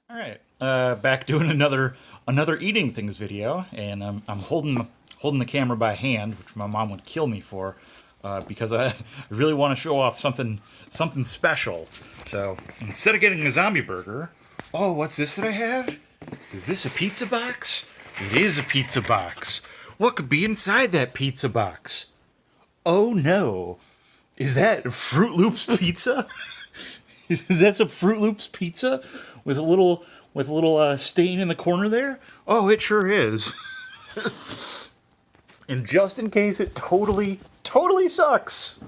All right, back doing another eating things video, and I'm holding the camera by hand, which my mom would kill me for, because I really want to show off something special. So instead of getting a zombie burger, oh, what's this that I have? Is this a pizza box? It is a pizza box. What could be inside that pizza box? Oh no, is that Froot Loops pizza? Is that some Fruit Loops pizza with a little stain in the corner there? Oh, it sure is. And just in case it totally sucks,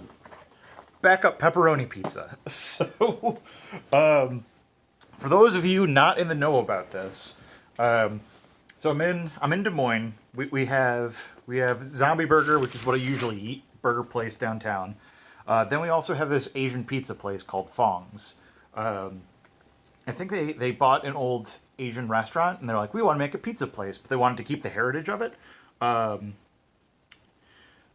backup pepperoni pizza. So, for those of you not in the know about this, so I'm in Des Moines. We have Zombie Burger, which is what I usually eat, burger place downtown. Then we also have this Asian pizza place called Fong's. I think they bought an old Asian restaurant and they're like, we want to make a pizza place, but they wanted to keep the heritage of it.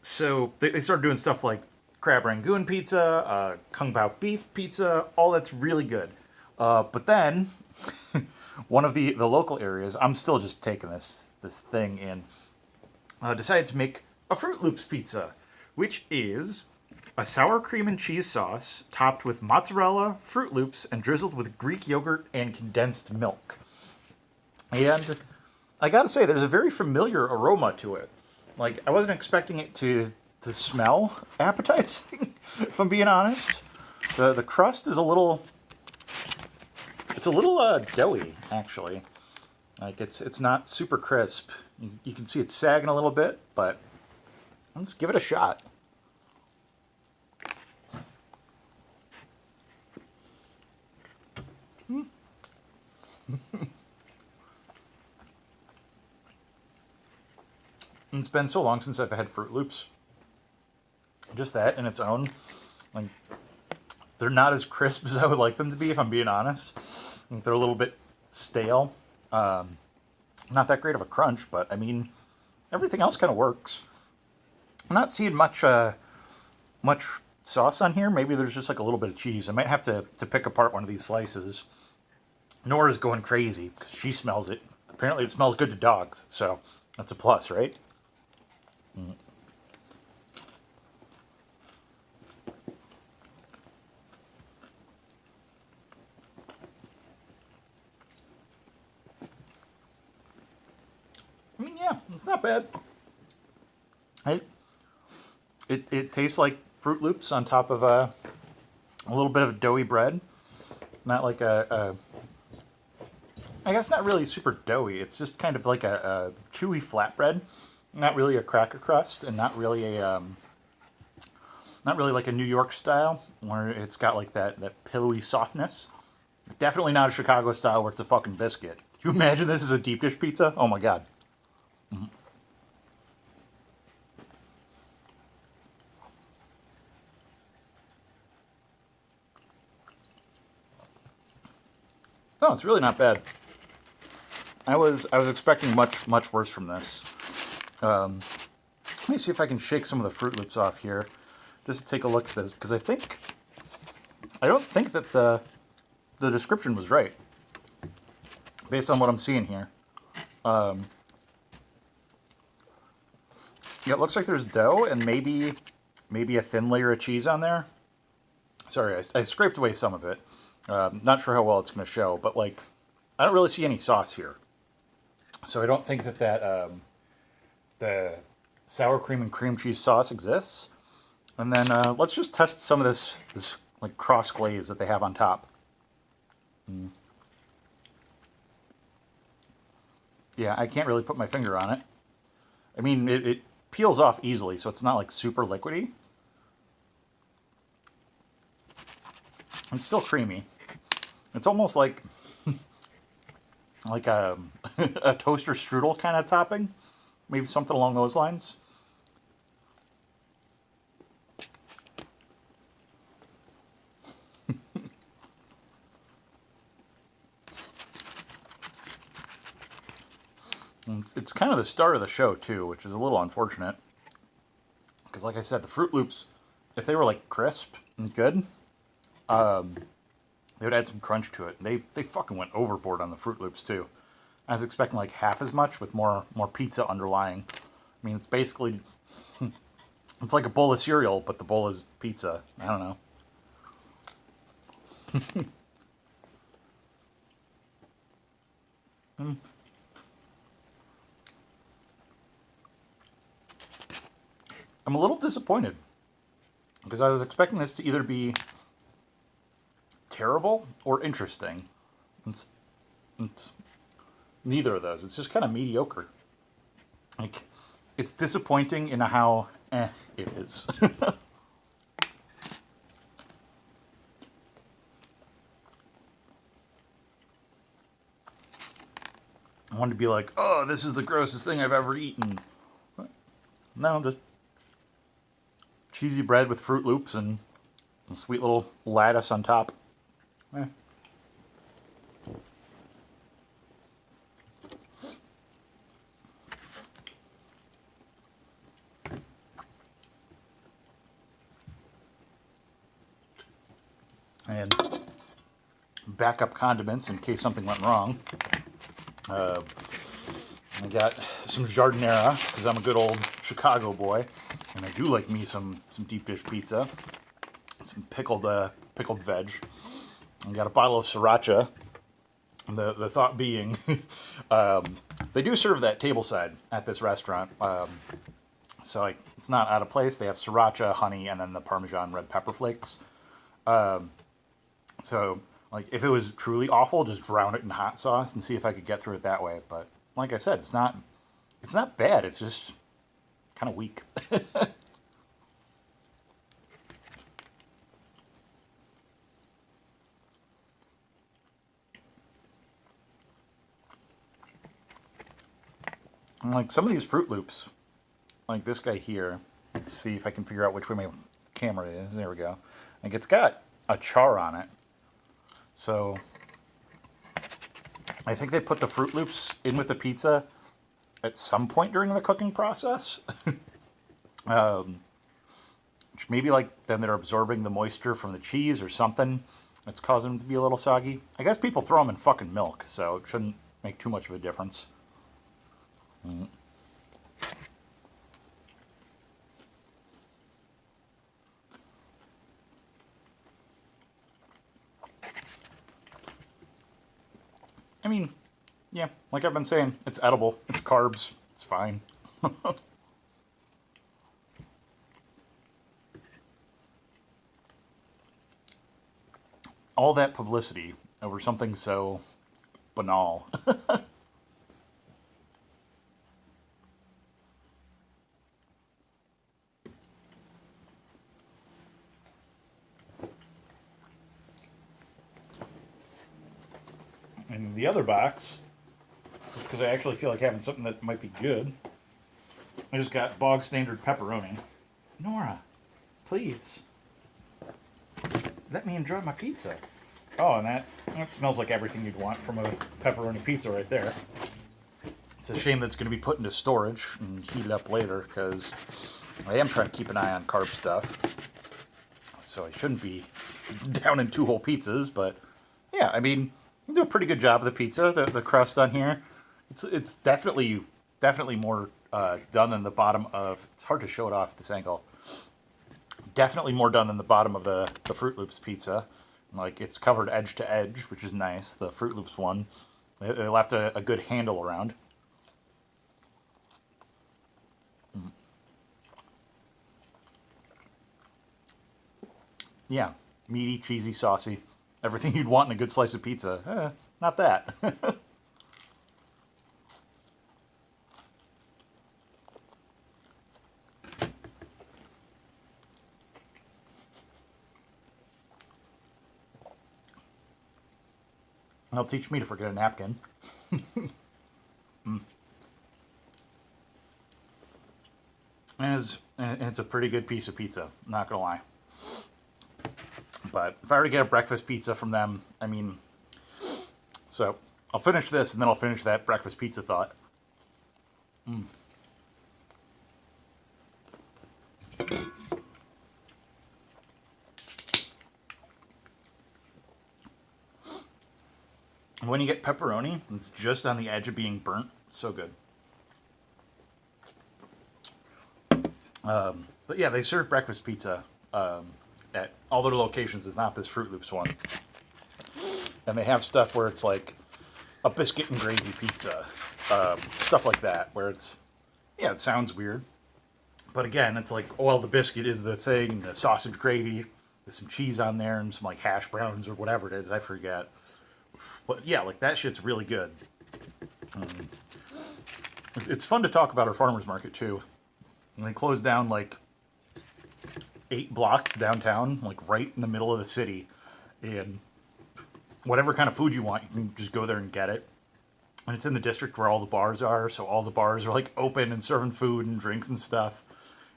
So they started doing stuff like crab rangoon pizza, kung pao beef pizza, all that's really good. But then one of the local areas, I'm still just taking this thing in, decided to make a Fruit Loops pizza, which is a sour cream and cheese sauce topped with mozzarella, Fruit Loops, and drizzled with Greek yogurt and condensed milk. And I gotta say, there's a very familiar aroma to it. Like, I wasn't expecting it to smell appetizing, if I'm being honest. The crust is it's a little doughy, actually. Like, it's not super crisp. You can see it's sagging a little bit, but let's give it a shot. It's been so long since I've had Fruit Loops. Just that in its own, like, they're not as crisp as I would like them to be, if I'm being honest. Like, they're a little bit stale. Not that great of a crunch, but I mean, everything else kind of works. I'm not seeing much sauce on here. Maybe there's just like a little bit of cheese. I might have to pick apart one of these slices. Nora's going crazy because she smells it. Apparently, it smells good to dogs, so that's a plus, right? I mean, yeah, it's not bad. It it tastes like Fruit Loops on top of a little bit of doughy bread. Not like I guess not really super doughy. It's just kind of like a chewy flatbread. Not really a cracker crust, and not really like a New York style where it's got like that pillowy softness. Definitely not a Chicago style where it's a fucking biscuit. Can you imagine this is a deep dish pizza? Oh my god. No, it's really not bad. I was expecting much worse from this. Let me see if I can shake some of the Fruit Loops off here, just to take a look at this, because I don't think that the description was right, based on what I'm seeing here. Yeah, it looks like there's dough and maybe a thin layer of cheese on there. Sorry, I scraped away some of it. Not sure how well it's going to show, but like, I don't really see any sauce here. So I don't think that the sour cream and cream cheese sauce exists. And then let's just test some of this like cross glaze that they have on top. Yeah, I can't really put my finger on it. I mean, it peels off easily, so it's not like super liquidy. It's still creamy. It's almost like a toaster strudel kind of topping, maybe something along those lines. And it's kind of the start of the show too, which is a little unfortunate. Because, like I said, the Fruit Loops, if they were like crisp and good, They would add some crunch to it. They fucking went overboard on the Fruit Loops too. I was expecting like half as much with more pizza underlying. I mean, it's basically it's like a bowl of cereal, but the bowl is pizza. I don't know. I'm a little disappointed because I was expecting this to either be terrible or interesting. It's neither of those. It's just kind of mediocre. Like, it's disappointing in how it is. I wanted to be like, oh, this is the grossest thing I've ever eaten. No, just cheesy bread with Fruit Loops and sweet little lattice on top. Eh. And backup condiments in case something went wrong. I got some jardinera because I'm a good old Chicago boy, and I do like me some deep dish pizza. Some pickled veg. I got a bottle of sriracha. The thought being, they do serve that tableside at this restaurant, so like it's not out of place. They have sriracha, honey, and then the Parmesan red pepper flakes. So like if it was truly awful, just drown it in hot sauce and see if I could get through it that way. But like I said, it's not bad. It's just kind of weak. And like some of these Fruit Loops, like this guy here. Let's see if I can figure out which way my camera is. There we go. Like it's got a char on it. So I think they put the Fruit Loops in with the pizza at some point during the cooking process. Which maybe like then they're absorbing the moisture from the cheese or something that's causing them to be a little soggy. I guess people throw them in fucking milk, so it shouldn't make too much of a difference. I mean, yeah, like I've been saying, it's edible. It's carbs. It's fine. All that publicity over something so banal. And the other box, because I actually feel like having something that might be good, I just got bog standard pepperoni. Nora, please. Let me enjoy my pizza. Oh, and that smells like everything you'd want from a pepperoni pizza right there. It's a shame that it's going to be put into storage and heated up later, because I am trying to keep an eye on carb stuff. So I shouldn't be down in 2 whole pizzas, but yeah, I mean, you do a pretty good job of the pizza. The crust on here, it's definitely more done than the bottom of. It's hard to show it off at this angle. Definitely more done than the bottom of the Fruit Loops pizza. Like it's covered edge to edge, which is nice. The Fruit Loops one, they left a good handle around. Yeah, meaty, cheesy, saucy. Everything you'd want in a good slice of pizza. Not that. They'll teach me to forget a napkin. And it's a pretty good piece of pizza, not gonna lie. But if I were to get a breakfast pizza from them, I mean, so I'll finish this and then I'll finish that breakfast pizza thought. When you get pepperoni, it's just on the edge of being burnt. So good. But yeah, they serve breakfast pizza at all their locations. Is not this Fruit Loops one, and they have stuff where it's like a biscuit and gravy pizza, stuff like that. Where it's it sounds weird, but again, it's like the biscuit is the thing, the sausage gravy with some cheese on there and some like hash browns or whatever it is. I forget, but yeah, like that shit's really good. It's fun to talk about our farmers market too. And they closed down like 8 blocks downtown, like right in the middle of the city. And whatever kind of food you want, you can just go there and get it. And it's in the district where all the bars are, so all the bars are like open and serving food and drinks and stuff.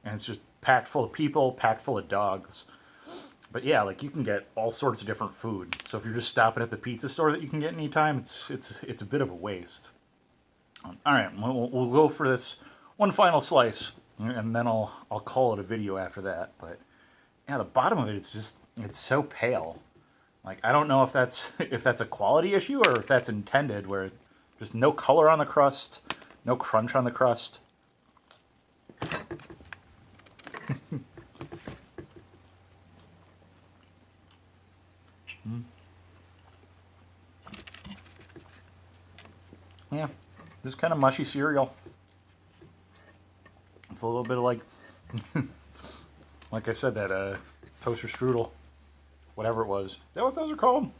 And it's just packed full of people, packed full of dogs. But yeah, like you can get all sorts of different food. So if you're just stopping at the pizza store that you can get anytime, it's a bit of a waste. All right, we'll go for this one final slice. And then I'll call it a video after that. But yeah, the bottom of it, it's so pale. Like I don't know if that's a quality issue or if that's intended, where just no color on the crust, no crunch on the crust. Yeah, just kind of mushy cereal. With a little bit of like I said, that toaster strudel, whatever it was. Is that what those are called?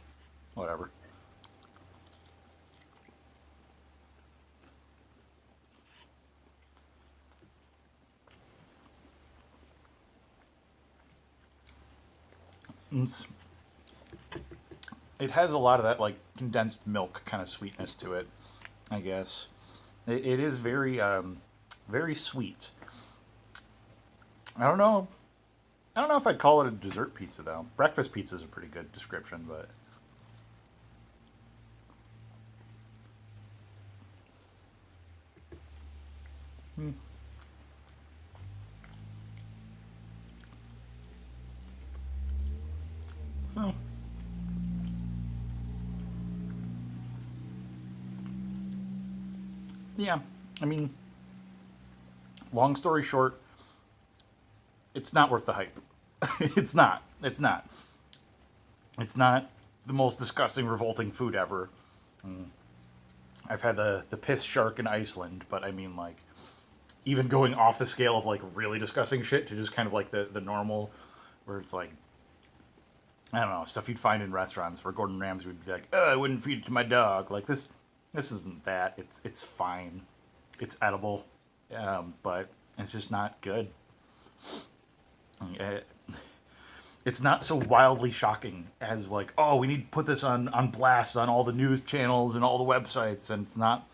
Whatever. It has a lot of that like condensed milk kind of sweetness to it, I guess. It is very sweet. I don't know. I don't know if I'd call it a dessert pizza though. Breakfast pizza is a pretty good description, but well, yeah. I mean, long story short, it's not worth the hype. It's not. It's not. It's not the most disgusting, revolting food ever. I've had the piss shark in Iceland, but I mean, like, even going off the scale of like really disgusting shit to just kind of like the normal, where it's like, I don't know, stuff you'd find in restaurants where Gordon Ramsay would be like, "Oh, I wouldn't feed it to my dog." Like this isn't that. It's fine. It's edible, but it's just not good. Uh, It's not so wildly shocking as like, oh, we need to put this on blast on all the news channels and all the websites, and it's not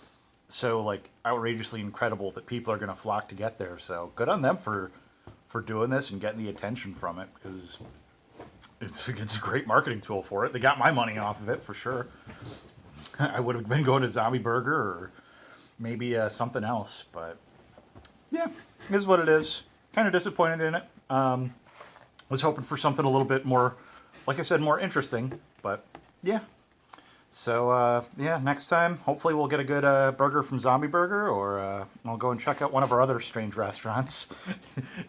so like outrageously incredible that people are going to flock to get there. So good on them for doing this and getting the attention from it, because it's a great marketing tool for it. They got my money off of it for sure. I would have been going to Zombie Burger or maybe something else, but yeah, it is what it is. Kind of disappointed in it. Was hoping for something a little bit more, like I said, more interesting, but yeah. So yeah, next time hopefully we'll get a good burger from Zombie Burger, or I'll go and check out one of our other strange restaurants.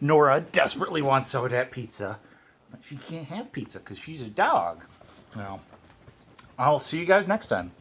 Nora desperately wants Sodat pizza, but she can't have pizza because she's a dog. Well, I'll see you guys next time.